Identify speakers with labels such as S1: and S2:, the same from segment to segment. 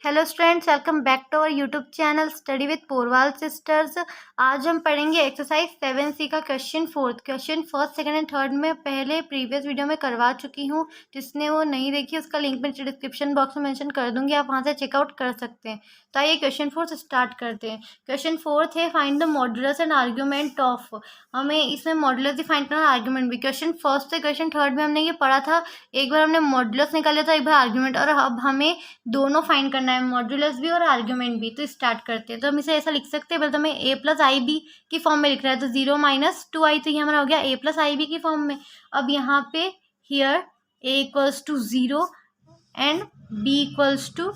S1: Hello students, welcome back to our YouTube channel study with Porwal sisters. आज हम पढ़ेंगे exercise 7C का question question first second and third में पहले previous video में करवा चुकी हूँ। जिसने वो नहीं देखी उसका लिंक मैं डिस्क्रिप्शन बॉक्स में मेंशन कर दूंगी, आप वहाँ से चेकआउट कर सकते हैं। तो आइए क्वेश्चन 4 स्टार्ट करते हैं। क्वेश्चन 4 है find the modulus and argument of. हमें इसमें मॉड्यूलस भी फाइंड करना, आर्ग्यूमेंट भी। क्वेश्चन फर्स्ट से क्वेश्चन थर्ड में हमने ये पढ़ा था, एक बार हमने मॉड्यूलस निकाला था, एक बार आर्ग्यूमेंट, और अब हमें दोनों फाइंड करना है, मॉड्यूलस भी और आर्ग्यूमेंट भी। तो स्टार्ट करते हैं। तो हम इसे ऐसा लिख सकते हैं, बस हमें a प्लस आई बी की फॉर्म में लिख रहा है, तो 0 माइनस 2i, तो ये हमारा हो गया a प्लस आई बी की फॉर्म में। अब यहाँ पे here a equals to 0 and b equals to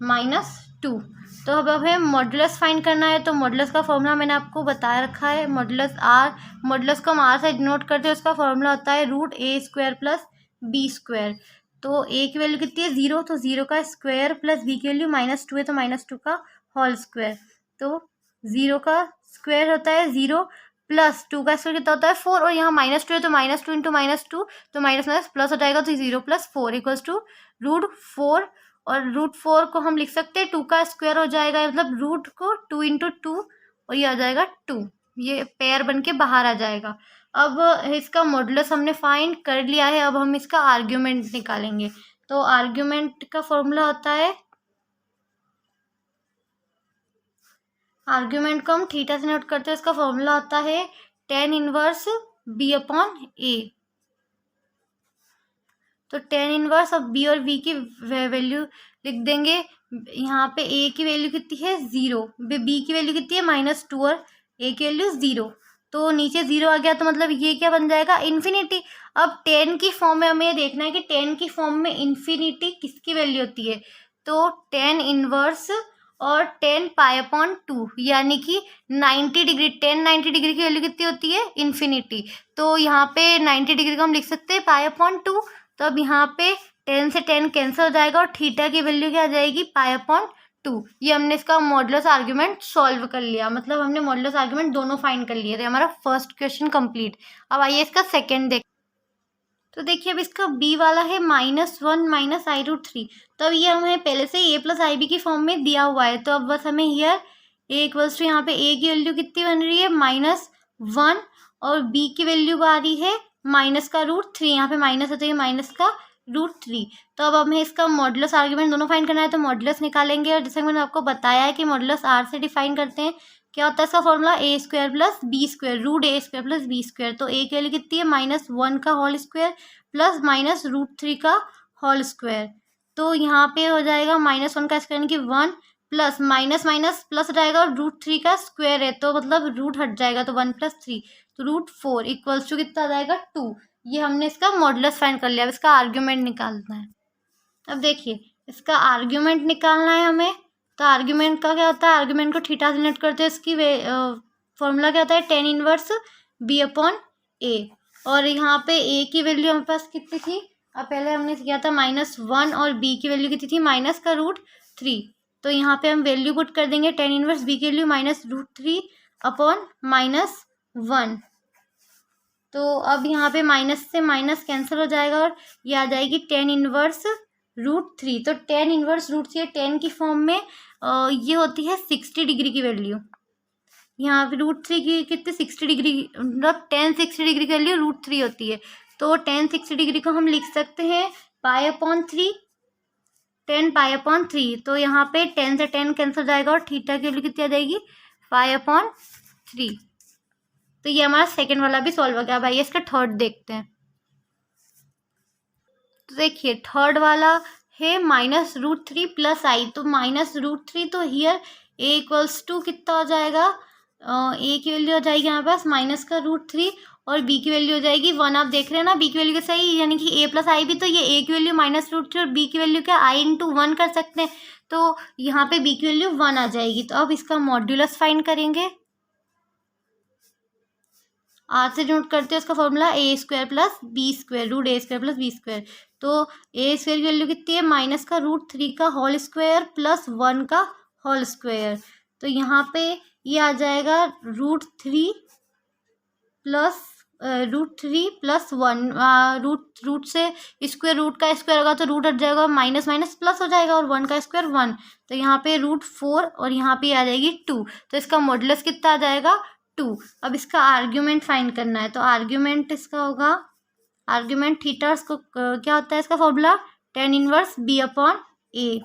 S1: -2। तो अब हमें मॉड्यूलस फाइंड करना है। तो मॉड्यूलस का फॉर्मूला मैंने आपको बता रखा है, मॉड्यूलस आर। मॉड्यूलस को हम आर से डिनोट करते हैं, उसका फॉर्मूला होता है √a² प्लस b²। तो a की वैल्यू कितनी है 0, तो 0 का स्क्वायर प्लस b की वैल्यू -2 है, तो -2 का होल स्क्वायर। तो 0 का स्क्वायर होता है 0 प्लस 2 का स्क्वायर कितना होता है 4, और यहाँ -2 है तो -2 इंटू -2, तो माइनस माइनस प्लस हो जाएगा, तो 0 + 4 इक्वल्स टू √4। और √4 को हम लिख सकते हैं 2 का स्क्वायर हो जाएगा, मतलब रूट को 2 इंटू 2, और ये आ जाएगा 2, ये पेयर बन के बाहर आ जाएगा। अब इसका मॉडुलस हमने फाइंड कर लिया है, अब हम इसका आर्ग्यूमेंट निकालेंगे। तो आर्ग्यूमेंट का फॉर्मूला होता है, आर्ग्यूमेंट को हम थीटा से नोट करते हैं, इसका फॉर्मूला होता है tan इनवर्स b/a। तो tan इनवर्स अब b और b की वैल्यू लिख देंगे। यहाँ पे a की वैल्यू कितनी है 0, b की वैल्यू कितनी है -2 और a की वैल्यू 0, तो नीचे 0 आ गया, तो मतलब ये क्या बन जाएगा इन्फिनिटी। अब tan की फॉर्म में हमें ये देखना है कि tan की फॉर्म में इन्फिनिटी किसकी वैल्यू होती है। तो tan इनवर्स और tan π/2 यानी कि 90 डिग्री, tan 90 डिग्री की वैल्यू कितनी होती है इन्फिनिटी। तो यहाँ पे 90 डिग्री को हम लिख सकते हैं π/2। तो अब यहाँ पे 10 से 10 कैंसिल हो जाएगा, और थीटा की वैल्यू क्या आ जाएगी π/2। ये हमने इसका मॉडुलस आर्ग्यूमेंट सॉल्व कर लिया, मतलब हमने मॉडुलस आर्ग्यूमेंट दोनों फाइंड कर लिए थे। हमारा फर्स्ट क्वेश्चन कंप्लीट। अब आइए इसका सेकंड देख। तो देखिए अब इसका b वाला है -1 माइनस i√3। तो अब ये हमें पहले से a प्लस आई बी की फॉर्म में दिया हुआ है, तो अब बस हमें हियर a इक्वल्स टू, यहाँ पे a की वैल्यू कितनी बन रही है -1, और b की वैल्यू आ रही है -√3। यहाँ पे माइनस होता है माइनस का √3। तो अब हमें इसका मॉडुलस आर्ग्यूमेंट दोनों फाइंड करना है, तो मॉडुलस निकालेंगे। और जैसे मैंने आपको बताया है कि मॉडुलस r से डिफाइन करते हैं, क्या होता है इसका formula a² plus b² √a² plus b²। तो a की वैल्यू कितनी है -1 का होल स्क्वायर प्लस -√3 का होल स्क्वायर। तो यहाँ पे हो जाएगा -1 का स्क्वायर यानी कि 1 प्लस माइनस माइनस प्लस हो जाएगा, और √3 का स्क्वायर है तो मतलब रूट हट जाएगा, तो 1 + 3, तो √4 इक्वल्स टू कितना आ जाएगा 2। ये हमने इसका मॉडुलस फाइंड कर लिया। अब इसका आर्ग्यूमेंट निकालना है। अब देखिए इसका आर्ग्यूमेंट निकालना है हमें। तो आर्ग्यूमेंट का क्या होता है, आर्ग्यूमेंट को थीटा से डिनोट करते हैं, इसकी फॉर्मूला क्या होता है tan इनवर्स b/a। और यहाँ पे a की वैल्यू हमारे पास कितनी थी, अब पहले हमने किया था -1, और b की वैल्यू कितनी थी -√3। तो यहाँ पे हम वैल्यू पुट कर देंगे, tan इनवर्स b की वैल्यू -√3/-1। तो अब यहाँ पे माइनस से माइनस कैंसिल हो जाएगा, और ये आ जाएगी tan इनवर्स √3। तो tan इनवर्स √3 tan की फॉर्म में ये होती है 60 डिग्री की वैल्यू। यहाँ पे √3 की कितनी 60 डिग्री, मतलब tan 60 डिग्री की वैल्यू √3 होती है। तो tan 60 डिग्री को हम लिख सकते हैं π/3, tan π/3। तो यहाँ पे 10 से 10 कैंसिल हो जाएगा, और थीटा की वैल्यू कितनी आ जाएगी π/3। तो ये हमारा सेकंड वाला भी सॉल्व हो गया। भाई इसका थर्ड देखते हैं। तो देखिए थर्ड वाला है -√3 प्लस आई, तो -√3, तो हियर a इक्वल्स टू कितना हो जाएगा, a की वैल्यू हो जाएगी हमारे पास माइनस का √3, और b की वैल्यू हो जाएगी 1। आप देख रहे हैं ना b की वैल्यू के सही, यानी कि a प्लस आई भी, तो ये a की वैल्यू -√3 और b की वैल्यू क्या i इंटू 1 कर सकते हैं, तो यहाँ पे b की वैल्यू 1 आ जाएगी। तो अब इसका मॉड्यूलस फाइंड करेंगे, आर से नोट करते हैं, उसका formula a² plus b² √a² plus b²। तो a² की वैल्यू कितनी है माइनस का √3 का होल स्क्वायर प्लस 1 का होल स्क्वायर। तो यहाँ पे ये आ जाएगा √3 प्लस √3 + 1 रूट से स्क्वायर, रूट का स्क्वायर होगा तो रूट हट जाएगा, माइनस माइनस प्लस हो जाएगा और 1 का स्क्वायर 1, तो यहाँ पे √4 और यहाँ पे आ जाएगी 2, तो इसका मॉडुलस कितना आ जाएगा 2। अब इसका आर्ग्यूमेंट फाइंड करना है, तो आर्ग्यूमेंट इसका होगा, आर्ग्यूमेंट थीटा को क्या होता है इसका फॉर्मूला, tan इनवर्स b/a।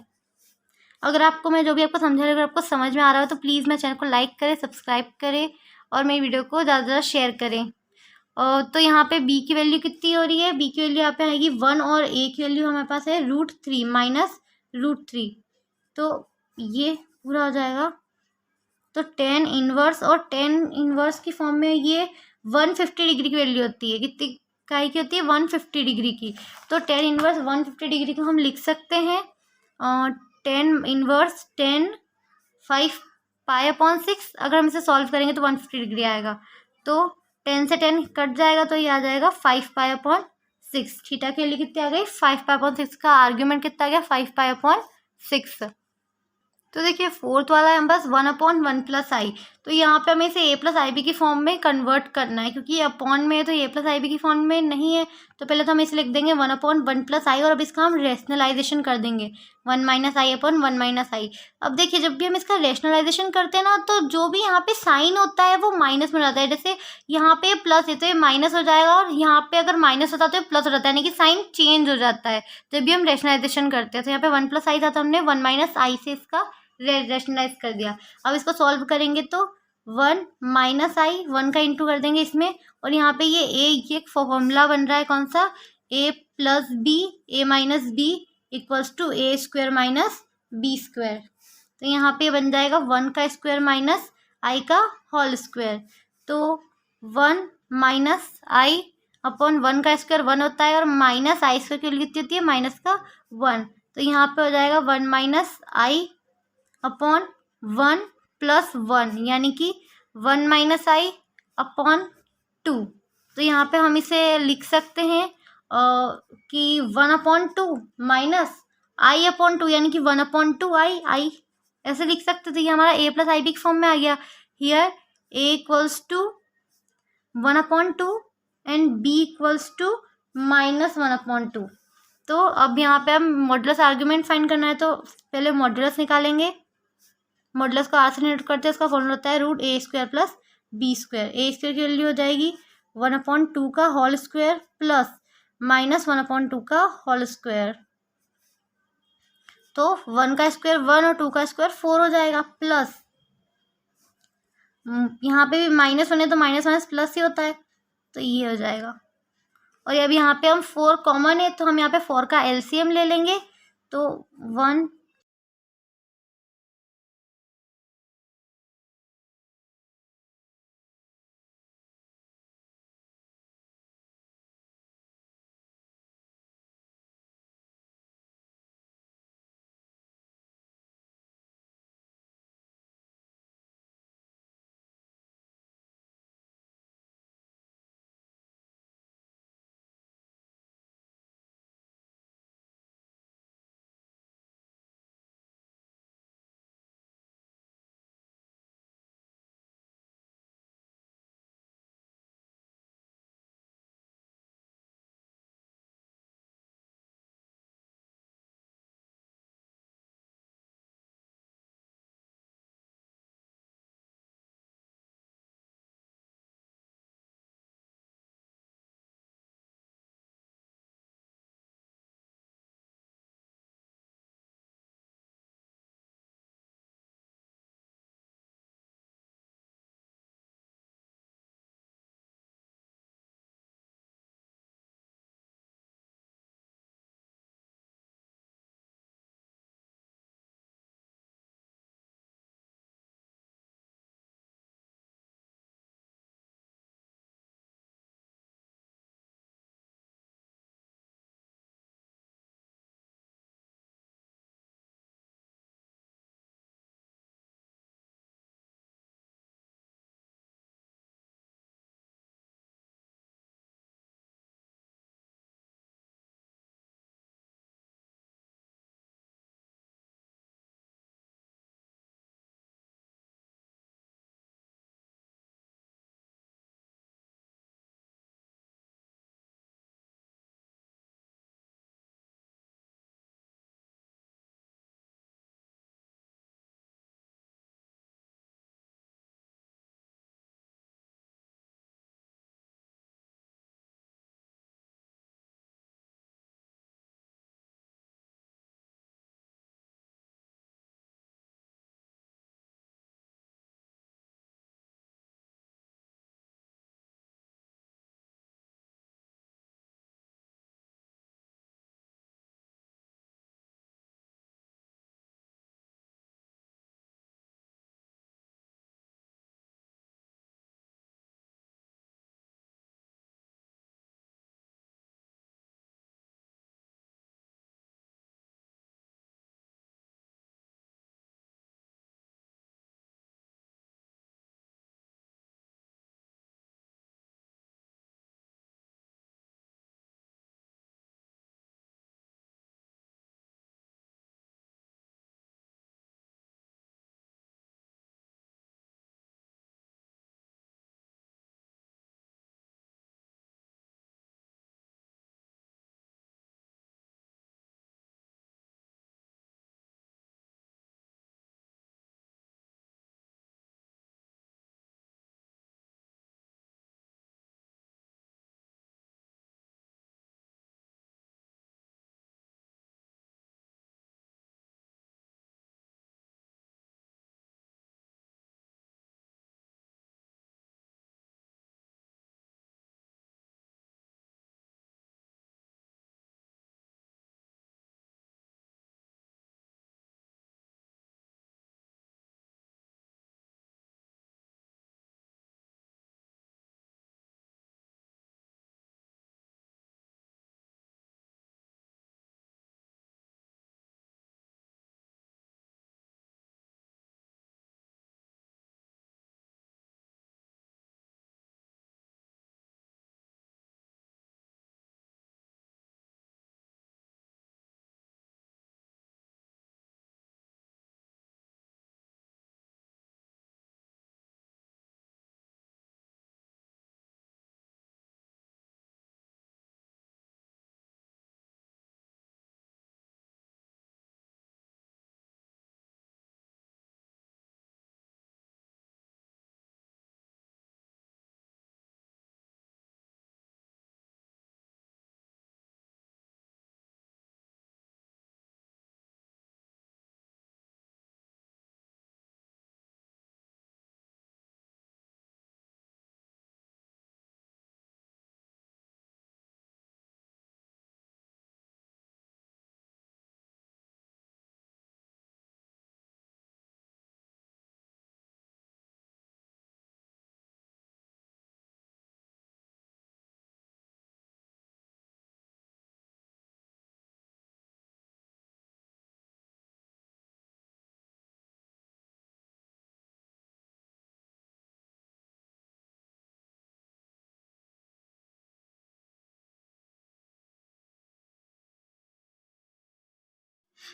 S1: अगर आपको मैं जो भी आपको समझा रही हूँ, अगर आपको समझ में आ रहा हो तो प्लीज़ मेरे चैनल को लाइक करें, सब्सक्राइब करें और मेरी वीडियो को ज़्यादा से ज़्यादा शेयर करें। तो यहाँ पे b की वैल्यू कितनी हो रही है, b की वैल्यू यहाँ पे आएगी 1 और a की वैल्यू हमारे पास है √3 माइनस √3, तो ये पूरा हो जाएगा। तो tan इनवर्स, और tan इनवर्स की फॉर्म में ये 150 डिग्री की वैल्यू होती है, कितनी काई की होती है 150 डिग्री की, तो tan इनवर्स 150 डिग्री को हम लिख सकते हैं tan इनवर्स 10 5 पाई/6, अगर हम इसे सॉल्व करेंगे तो 150 डिग्री आएगा, तो 10 से 10 कट जाएगा तो ये आ जाएगा 5 पाई/6। थीटा के लिए कितनी आ गई 5 पाई/6, का आर्ग्यूमेंट कितना आ गया 5 पाई/6। तो देखिए फोर्थ वाला है बस 1/1 + i, तो यहाँ पे हमें इसे a + ib की फॉर्म में कन्वर्ट करना है, क्योंकि ये अपॉन में है तो a + ib की फॉर्म में नहीं है, तो पहले तो हम इसे लिख देंगे 1/1 + i, और अब इसका हम रेशनलाइजेशन कर देंगे 1 - i/1 - i। अब देखिए जब भी हम इसका रेशनलाइजेशन करते हैं ना, तो जो भी यहाँ पे साइन होता है वो माइनस में हो जाता है, जैसे यहाँ पे प्लस है तो ये माइनस हो जाएगा, और यहाँ पे अगर माइनस होता है तो ये प्लस हो जाता है, यानी कि साइन चेंज हो जाता है जब भी हम रेशनलाइजेशन करते हैं। तो यहाँ पे 1 + i था तो हमने 1 - i से इसका रेशनलाइज कर दिया। अब इसको सॉल्व करेंगे तो 1 - i, 1 का इंटू कर देंगे इसमें, और यहाँ पे ये एक फॉर्मूला बन रहा है कौन सा, a + b, a - b = a² - b², तो यहाँ पे बन जाएगा 1 का स्क्वायर माइनस i का होल स्क्वायर, तो 1 - i/1 का स्क्वायर 1 होता है, और माइनस i² की वैल्यू कितनी होती है माइनस का 1, तो यहाँ पे हो जाएगा 1 - i/1 + 1, यानी कि 1 - i/2। तो यहाँ पे हम इसे लिख सकते हैं कि 1/2 माइनस i/2, यानी कि 1/2 i ऐसे लिख सकते थे। ये हमारा a + ib की फॉर्म में आ गया। Here a = 1/2 and b = -1/2। तो अब यहाँ पे हम मॉडुलस आर्ग्यूमेंट फाइंड करना है, तो पहले मॉडुलस निकालेंगे। मॉडुलस को r से डिनोट करते हैं, उसका फॉर्मूला होता है √a² + b²। a² की वैल्यू हो जाएगी 1/2 का होल स्क्वायर प्लस -1/2 का होल स्क्वायर, तो 1 का स्क्वायर 1 और 2 का स्क्वायर 4 हो जाएगा, प्लस यहाँ पे भी -1 है तो माइनस माइनस प्लस ही होता है, तो ये हो जाएगा। और अब यहाँ पे हम 4 कॉमन है तो हम यहाँ पे 4 का एलसीएम ले लेंगे, तो 1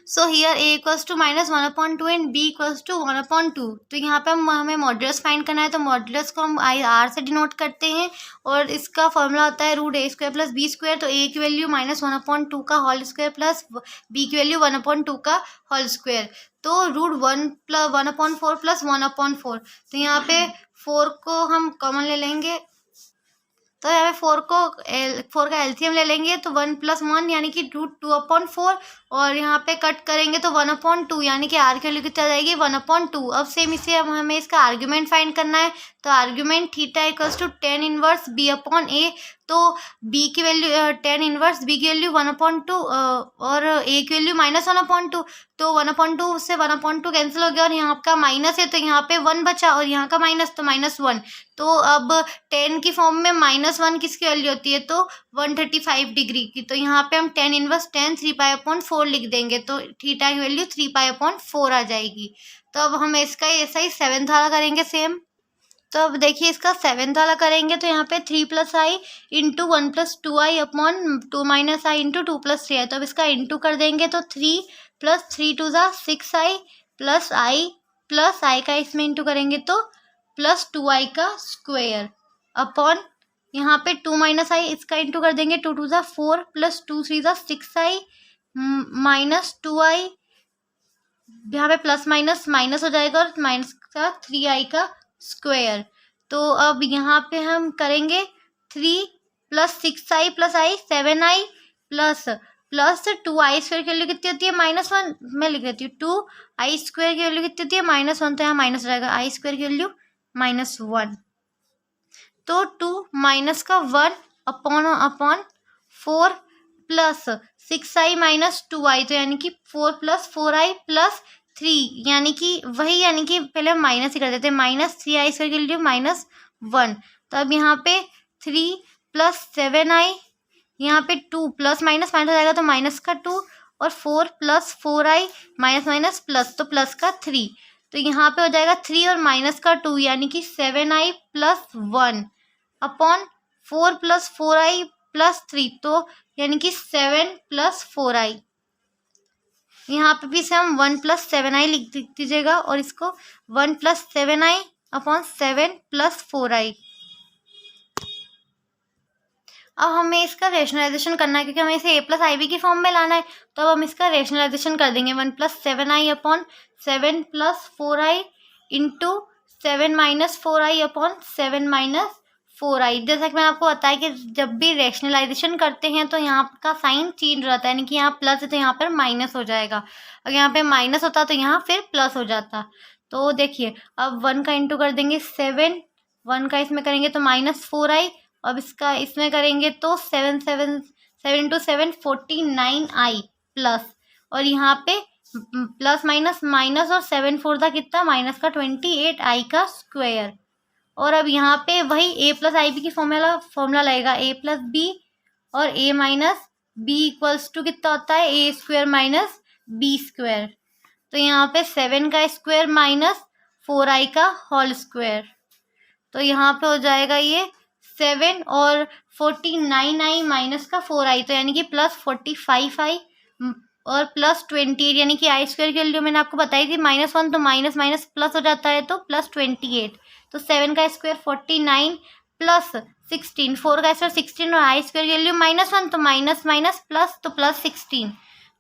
S1: so here a equals to -1/2 and b equals to 1/2। तो यहाँ पे हमें मॉड्यूलस फाइंड करना है, तो मॉड्यूलस को हम r से डिनोट करते हैं और इसका फॉर्मूला होता है √a² + b²। तो a की वैल्यू -1/2 का होल स्क्वायर प्लस b की वैल्यू 1/2 का होल स्क्वायर। तो √1 + 1/4 + 1/4। तो यहाँ पे 4 को हम कॉमन ले लेंगे, तो यहाँ पे 4 का एलसीएम ले लेंगे, तो 1 + 1 यानी कि √2/4 और यहाँ पे कट करेंगे तो 1/2 यानी कि आर की वैल्यू कितना आ जाएगी 1/2। अब सेम इसे हमें इसका आर्ग्यूमेंट फाइंड करना है, तो argument theta equals to tan inverse b/a। तो b की वैल्यू tan इनवर्स b की वैल्यू 1/2 और a की वैल्यू -1/2। तो 1/2 से 1/2 कैंसिल हो गया और यहाँ का माइनस है, तो यहाँ पे 1 बचा और यहाँ का माइनस, तो -1। तो अब 10 की फॉर्म में -1 किसकी वैल्यू होती है, तो 135 डिग्री की। तो यहाँ पे हम tan इनवर्स tan 3π/4 लिख देंगे, तो थीटा की वैल्यू 3π/4 आ जाएगी। तो अब हम इसका ऐसा ही 7th वाला करेंगे सेम। तो अब देखिए इसका 7th वाला करेंगे, तो यहाँ पे 3 + i × 1 + 2i upon 2 - i × 2 + 3i। तो अब इसका इंटू कर देंगे, तो 3 + 3 × 2 = 6i प्लस i का इसमें इंटू करेंगे तो +2i का स्क्वायर अपॉन यहाँ पे 2 - i इसका इंटू कर देंगे, 2 × 2 = 4 +2 × 3 = 6i -2i। यहाँ पे प्लस माइनस माइनस हो जाएगा और माइनस का 3i का स्क्वायर। तो अब यहाँ पे हम करेंगे 3 + 6i + i 7i plus 2i² की वैल्यू कितनी होती है -1। मैं लिख देती हूँ 2i² की वैल्यू कितनी होती है -1, तो यहाँ माइनस हो जाएगा i² की वैल्यू -1। तो 2 माइनस का 1 अपॉन 4 प्लस 6i - 2i, तो यानी कि 4 + 4i + 3 यानी कि वही, यानी कि पहले हम माइनस ही कर देते हैं, -3i² की वैल्यू -1। तो अब यहाँ पे 3 + 7i, यहाँ पे 2 प्लस माइनस माइनस हो जाएगा, तो माइनस का 2 और 4 + 4i माइनस प्लस, तो प्लस का 3। तो यहाँ पे हो जाएगा 3 और माइनस का 2 यानी कि 7i + 1 अपॉन 4 + 4i + 3, तो यानी कि 7 + 4i। यहाँ पे भी इसे हम 1 + 7i लिख दीजिएगा और इसको 1 + 7i अपॉन 7 + 4i। अब हमें इसका रेशनलाइजेशन करना है, क्योंकि हमें इसे a + ib की फॉर्म में लाना है। तो अब हम इसका रेशनलाइजेशन कर देंगे, 1 + 7i upon 7 + 4i into 7 - 4i upon 7 - 4i। जैसा कि मैंने आपको बताया कि जब भी रेशनलाइजेशन करते हैं तो यहाँ का साइन चेंज हो जाता है, यानी कि यहाँ प्लस है तो यहाँ पर माइनस हो जाएगा, अगर यहाँ पे माइनस होता तो यहाँ फिर प्लस हो जाता। तो देखिए अब 1 का इंटू कर देंगे 7, 1 का इसमें करेंगे तो -4i, अब इसका इसमें करेंगे तो 7 × 7 49i प्लस, और यहाँ पे प्लस माइनस माइनस और 7 4 था कितना -28i का स्क्वायर। और अब यहाँ पे वही a + ib की फॉर्मूला लगेगा, a + b और a - b इक्वल्स टू कितना होता है a² - b²। तो यहाँ पे 7 का स्क्वायर -4i का होल स्क्वायर, तो यहाँ पे हो जाएगा ये 7 और 49i माइनस का 4i, तो यानी कि +45i और +28 यानी कि i² की वैल्यू मैंने आपको बताई थी -1, तो माइनस माइनस प्लस हो जाता है, तो +28। तो 7 का स्क्वायर 49 प्लस 16, 4 का स्क्वायर 16 और i² की वैल्यू -1, तो माइनस माइनस प्लस, तो +16।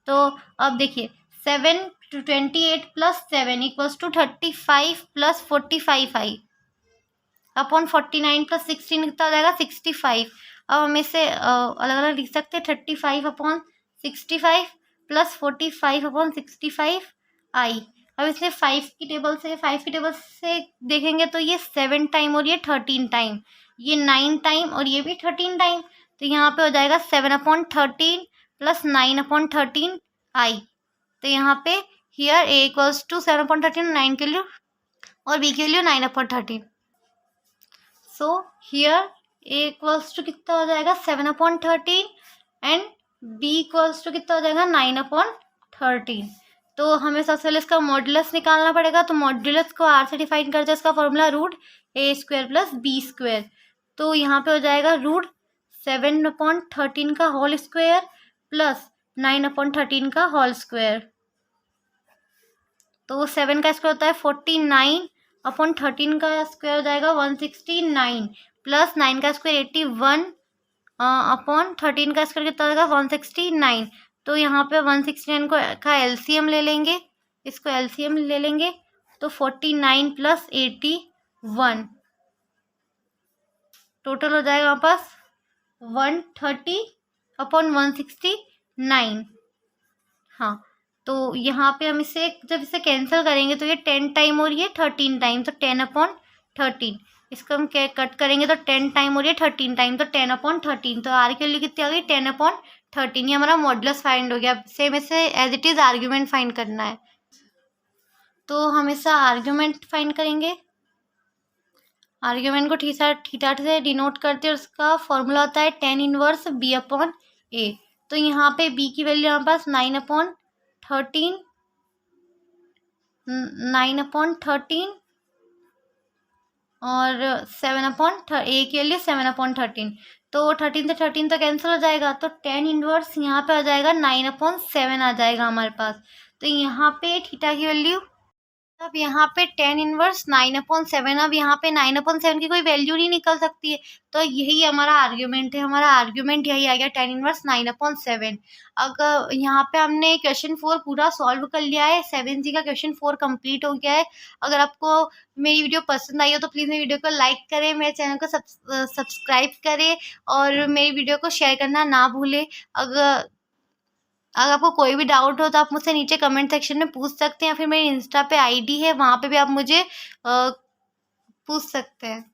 S1: तो अब देखिए 7 × 28 + 7 इक्वल्स टू 35 + 45i अपॉन 49 + 16 कितना हो जाएगा 65। अब हम इसे अलग अलग लिख सकते हैं, 35 अपॉन 65 + 45 अपॉन 65i। अब इसमें 5 की टेबल से देखेंगे तो ये 7 टाइम और ये 13 टाइम, ये 9 टाइम और ये भी 13 टाइम, तो यहाँ पे हो जाएगा 7/13 + 9/13i। तो यहाँ पे हियर a इक्वल्स टू 7/13 9 के लिए और b के लिए 9/13। So here a equals to कितना हो जाएगा 7/13 एंड b इक्वल्स टू कितना हो जाएगा 9/13। तो हमें सबसे पहले इसका मॉड्यूलस निकालना पड़ेगा, तो मॉड्यूलस को r से डिफाइन करते हैं, इसका फॉर्मूला √a² + b²। तो यहाँ पे हो जाएगा √7/13 का होल स्क्वायर प्लस 9/13 का होल स्क्वायर। तो 7 का स्क्वायर होता है 49 अपॉन 13 का स्क्वायर हो जाएगा 169 प्लस 9 का स्क्वायर 81 अपॉन 13 का स्क्वायर कितना होगा 169। तो यहाँ पे 169 का एलसीएम ले लेंगे, इसको एलसीएम ले लेंगे तो 49 प्लस 81 टोटल हो जाएगा हमारे पास 130 अपॉन 169। हाँ, तो यहाँ पे हम इसे जब इसे कैंसिल करेंगे तो ये 10 टाइम हो रही है 13 टाइम, तो 10 अपॉन 13। इसको हम कट करेंगे तो 10 टाइम हो रही है 13 टाइम, तो 10 अपॉन 13। तो आर की वैल्यू कितनी आ गई 10 अपॉन 13। ये हमारा मॉडुलस फाइंड हो गया। सेम ऐसे as it is argument find करना है, तो हम इसका आर्ग्यूमेंट फाइंड करेंगे। आर्ग्यूमेंट को थीटा से डिनोट करते हैं, उसका फॉर्मूला होता है tan inverse b upon a। तो यहाँ पे b की वैल्यू हमारे पास 9 अपॉन 13 और 7 अपॉन a की वैल्यू 7 अपॉन 13। तो 13 से 13 तो कैंसिल हो जाएगा, तो tan इनवर्स यहाँ पे आ जाएगा 9 अपॉन 7 आ जाएगा हमारे पास। तो यहाँ पे थीटा की वैल्यू, अब यहाँ पे tan इनवर्स 9 अपॉन 7, अब यहाँ पे 9 अपॉन 7 की कोई वैल्यू नहीं निकल सकती है, तो यही हमारा आर्ग्यूमेंट है। हमारा आर्ग्यूमेंट यही आ गया tan इनवर्स 9 अपॉन 7। अगर यहाँ पे हमने क्वेश्चन 4 पूरा सॉल्व कर लिया है, 7C का क्वेश्चन 4 कंप्लीट हो गया है। अगर आपको मेरी वीडियो पसंद आई हो तो प्लीज़ मेरी वीडियो को लाइक करें, मेरे चैनल को सब्सक्राइब करें और मेरी वीडियो को शेयर करना ना भूलें। अगर आपको कोई भी डाउट हो तो आप मुझसे नीचे कमेंट सेक्शन में पूछ सकते हैं, या फिर मेरी इंस्टा पे आईडी है, वहाँ पे भी आप मुझे पूछ सकते हैं।